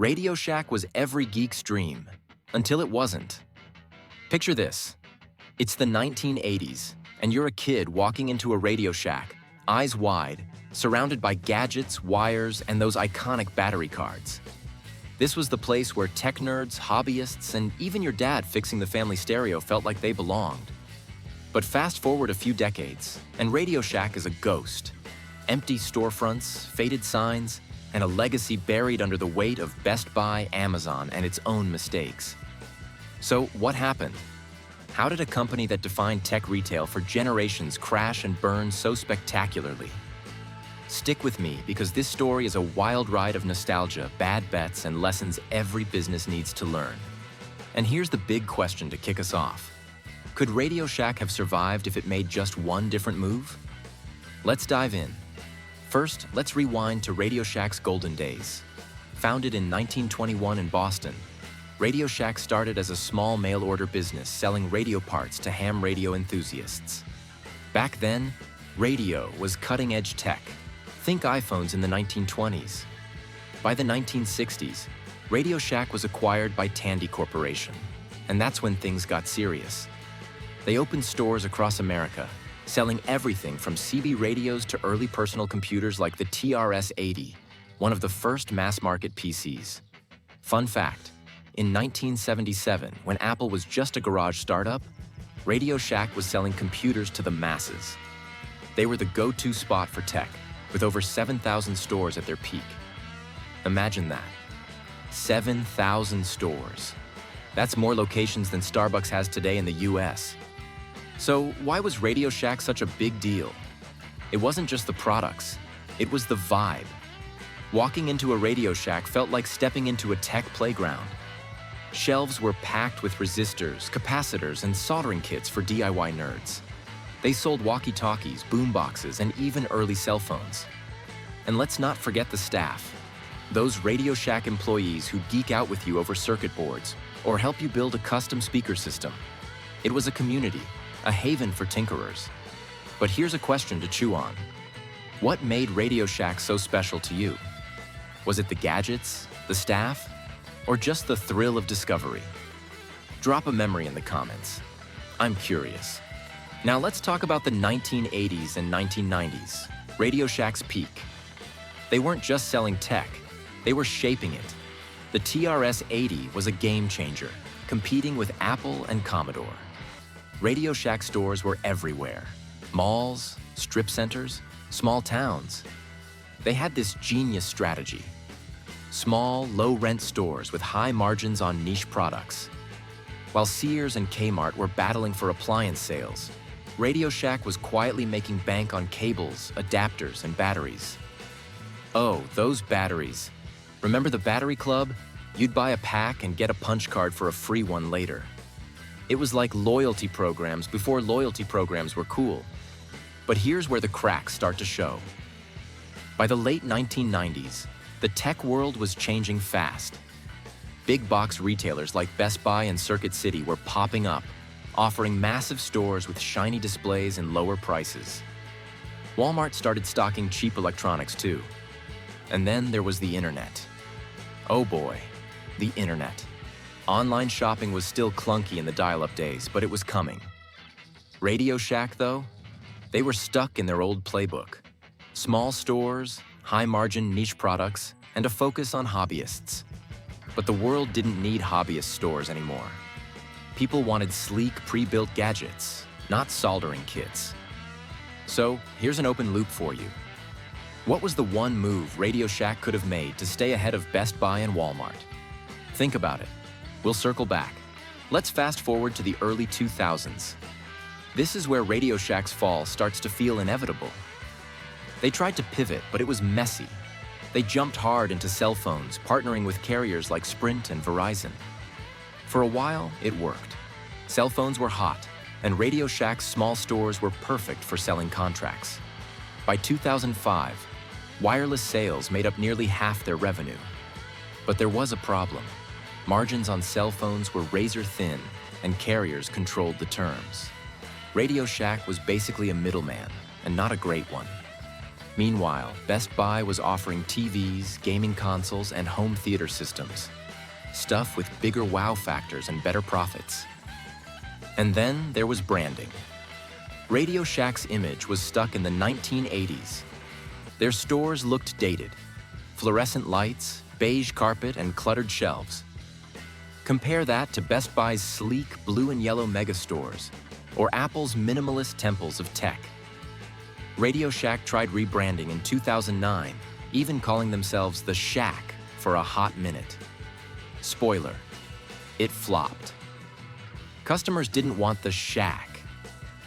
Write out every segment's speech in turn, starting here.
Radio Shack was every geek's dream, until it wasn't. Picture this. It's the 1980s, and you're a kid walking into a Radio Shack, eyes wide, surrounded by gadgets, wires, and those iconic battery cards. This was the place where tech nerds, hobbyists, and even your dad fixing the family stereo felt like they belonged. But fast forward a few decades, and Radio Shack is a ghost. Empty storefronts, faded signs, and a legacy buried under the weight of Best Buy, Amazon, and its own mistakes. So what happened? How did a company that defined tech retail for generations crash and burn so spectacularly? Stick with me, because this story is a wild ride of nostalgia, bad bets, and lessons every business needs to learn. And here's the big question to kick us off. Could Radio Shack have survived if it made just one different move? Let's dive in. First, let's rewind to Radio Shack's golden days. Founded in 1921 in Boston, Radio Shack started as a small mail-order business selling radio parts to ham radio enthusiasts. Back then, radio was cutting-edge tech. Think iPhones in the 1920s. By the 1960s, Radio Shack was acquired by Tandy Corporation, and that's when things got serious. They opened stores across America, selling everything from CB radios to early personal computers like the TRS-80, one of the first mass-market PCs. Fun fact, in 1977, when Apple was just a garage startup, Radio Shack was selling computers to the masses. They were the go-to spot for tech, with over 7,000 stores at their peak. Imagine that. 7,000 stores. That's more locations than Starbucks has today in the US. So why was Radio Shack such a big deal? It wasn't just the products, it was the vibe. Walking into a Radio Shack felt like stepping into a tech playground. Shelves were packed with resistors, capacitors, and soldering kits for DIY nerds. They sold walkie-talkies, boomboxes, and even early cell phones. And let's not forget the staff. Those Radio Shack employees who geek out with you over circuit boards or help you build a custom speaker system. It was a community, a haven for tinkerers. But here's a question to chew on. What made Radio Shack so special to you? Was it the gadgets, the staff, or just the thrill of discovery? Drop a memory in the comments. I'm curious. Now let's talk about the 1980s and 1990s, Radio Shack's peak. They weren't just selling tech, they were shaping it. The TRS-80 was a game changer, competing with Apple and Commodore. Radio Shack stores were everywhere. Malls, strip centers, small towns. They had this genius strategy. Small, low-rent stores with high margins on niche products. While Sears and Kmart were battling for appliance sales, Radio Shack was quietly making bank on cables, adapters, and batteries. Oh, those batteries. Remember the Battery Club? You'd buy a pack and get a punch card for a free one later. It was like loyalty programs before loyalty programs were cool. But here's where the cracks start to show. By the late 1990s, the tech world was changing fast. Big box retailers like Best Buy and Circuit City were popping up, offering massive stores with shiny displays and lower prices. Walmart started stocking cheap electronics too. And then there was the internet. Oh boy, the internet. Online shopping was still clunky in the dial-up days, but it was coming. Radio Shack, though, they were stuck in their old playbook. Small stores, high-margin niche products, and a focus on hobbyists. But the world didn't need hobbyist stores anymore. People wanted sleek, pre-built gadgets, not soldering kits. So, here's an open loop for you. What was the one move Radio Shack could have made to stay ahead of Best Buy and Walmart? Think about it. We'll circle back. Let's fast forward to the early 2000s. This is where Radio Shack's fall starts to feel inevitable. They tried to pivot, but it was messy. They jumped hard into cell phones, partnering with carriers like Sprint and Verizon. For a while, it worked. Cell phones were hot, and Radio Shack's small stores were perfect for selling contracts. By 2005, wireless sales made up nearly half their revenue. But there was a problem. Margins on cell phones were razor thin, and carriers controlled the terms. Radio Shack was basically a middleman, and not a great one. Meanwhile, Best Buy was offering TVs, gaming consoles, and home theater systems. Stuff with bigger wow factors and better profits. And then there was branding. RadioShack's image was stuck in the 1980s. Their stores looked dated. Fluorescent lights, beige carpet, and cluttered shelves. Compare that to Best Buy's sleek blue and yellow megastores, or Apple's minimalist temples of tech. RadioShack tried rebranding in 2009, even calling themselves the Shack for a hot minute. Spoiler, it flopped. Customers didn't want the Shack.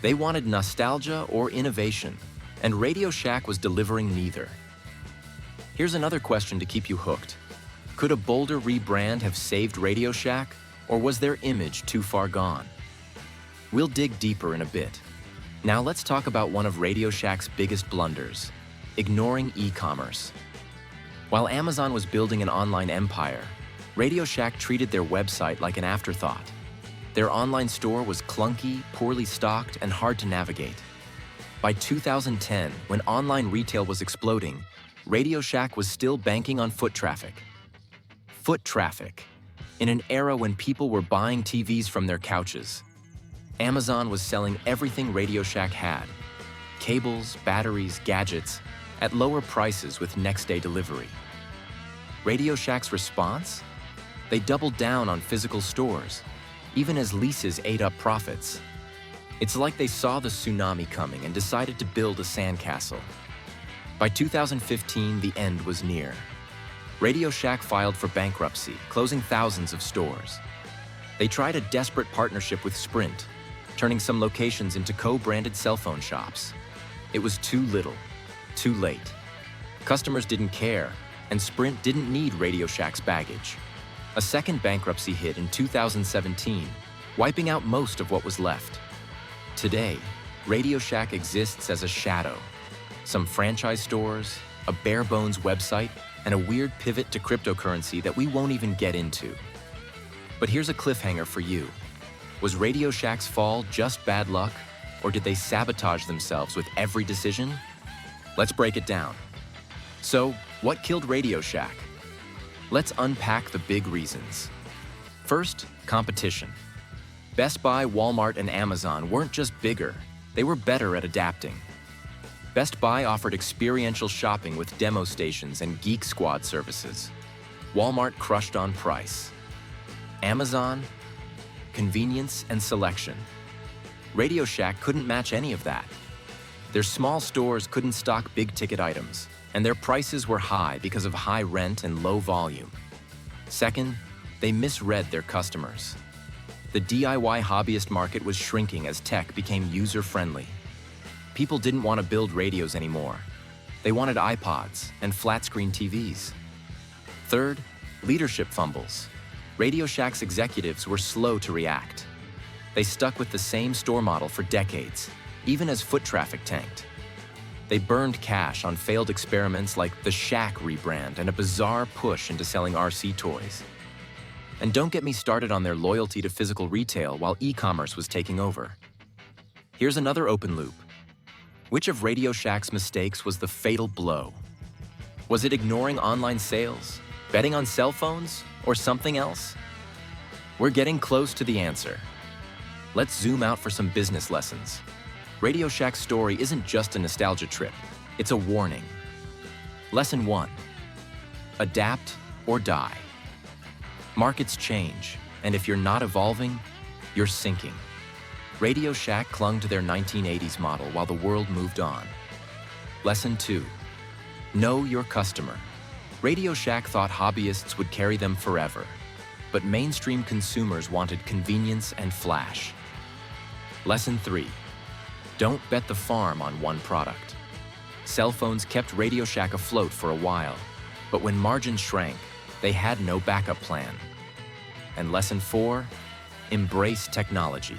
They wanted nostalgia or innovation, and RadioShack was delivering neither. Here's another question to keep you hooked. Could a bolder rebrand have saved RadioShack, or was their image too far gone? We'll dig deeper in a bit. Now let's talk about one of RadioShack's biggest blunders, ignoring e-commerce. While Amazon was building an online empire, RadioShack treated their website like an afterthought. Their online store was clunky, poorly stocked, and hard to navigate. By 2010, when online retail was exploding, RadioShack was still banking on foot traffic. Foot traffic, in an era when people were buying TVs from their couches. Amazon was selling everything RadioShack had, cables, batteries, gadgets, at lower prices with next-day delivery. RadioShack's response? They doubled down on physical stores, even as leases ate up profits. It's like they saw the tsunami coming and decided to build a sandcastle. By 2015, the end was near. RadioShack filed for bankruptcy, closing thousands of stores. They tried a desperate partnership with Sprint, turning some locations into co-branded cell phone shops. It was too little, too late. Customers didn't care, and Sprint didn't need RadioShack's baggage. A second bankruptcy hit in 2017, wiping out most of what was left. Today, RadioShack exists as a shadow. Some franchise stores, a bare-bones website, and a weird pivot to cryptocurrency that we won't even get into. But here's a cliffhanger for you. Was RadioShack's fall just bad luck, or did they sabotage themselves with every decision? Let's break it down. So, what killed RadioShack? Let's unpack the big reasons. First, competition. Best Buy, Walmart, and Amazon weren't just bigger, they were better at adapting. Best Buy offered experiential shopping with demo stations and Geek Squad services. Walmart crushed on price. Amazon, convenience and selection. RadioShack couldn't match any of that. Their small stores couldn't stock big-ticket items, and their prices were high because of high rent and low volume. Second, they misread their customers. The DIY hobbyist market was shrinking as tech became user-friendly. People didn't want to build radios anymore. They wanted iPods and flat-screen TVs. Third, leadership fumbles. RadioShack's executives were slow to react. They stuck with the same store model for decades, even as foot traffic tanked. They burned cash on failed experiments like the Shack rebrand and a bizarre push into selling RC toys. And don't get me started on their loyalty to physical retail while e-commerce was taking over. Here's another open loop. Which of RadioShack's mistakes was the fatal blow? Was it ignoring online sales, betting on cell phones, or something else? We're getting close to the answer. Let's zoom out for some business lessons. RadioShack's story isn't just a nostalgia trip, it's a warning. Lesson 1. Adapt or die. Markets change, and if you're not evolving, you're sinking. RadioShack clung to their 1980s model while the world moved on. Lesson 2. Know your customer. RadioShack thought hobbyists would carry them forever, but mainstream consumers wanted convenience and flash. Lesson 3. Don't bet the farm on one product. Cell phones kept RadioShack afloat for a while, but when margins shrank, they had no backup plan. And lesson 4, embrace technology.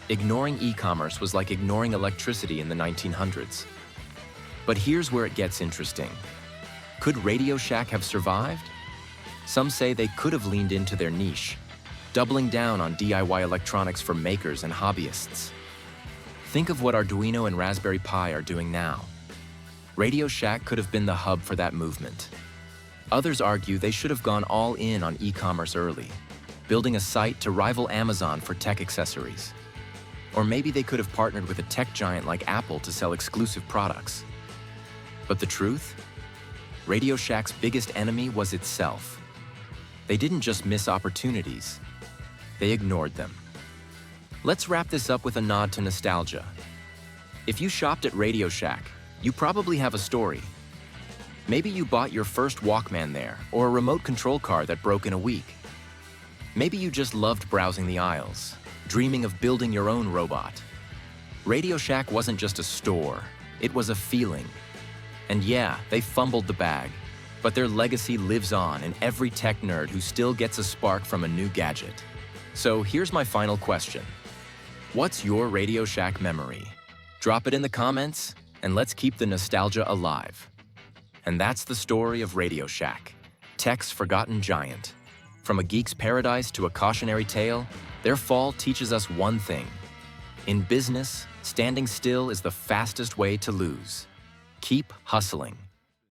Ignoring e-commerce was like ignoring electricity in the 1900s. But here's where it gets interesting. Could RadioShack have survived? Some say they could have leaned into their niche, doubling down on DIY electronics for makers and hobbyists. Think of what Arduino and Raspberry Pi are doing now. RadioShack could have been the hub for that movement. Others argue they should have gone all in on e-commerce early, building a site to rival Amazon for tech accessories. Or maybe they could have partnered with a tech giant like Apple to sell exclusive products. But the truth? RadioShack's biggest enemy was itself. They didn't just miss opportunities, they ignored them. Let's wrap this up with a nod to nostalgia. If you shopped at RadioShack, you probably have a story. Maybe you bought your first Walkman there, or a remote control car that broke in a week. Maybe you just loved browsing the aisles, dreaming of building your own robot. RadioShack wasn't just a store, it was a feeling. And yeah, they fumbled the bag, but their legacy lives on in every tech nerd who still gets a spark from a new gadget. So here's my final question. What's your RadioShack memory? Drop it in the comments, and let's keep the nostalgia alive. And that's the story of RadioShack, tech's forgotten giant. From a geek's paradise to a cautionary tale, their fall teaches us one thing. In business, standing still is the fastest way to lose. Keep hustling.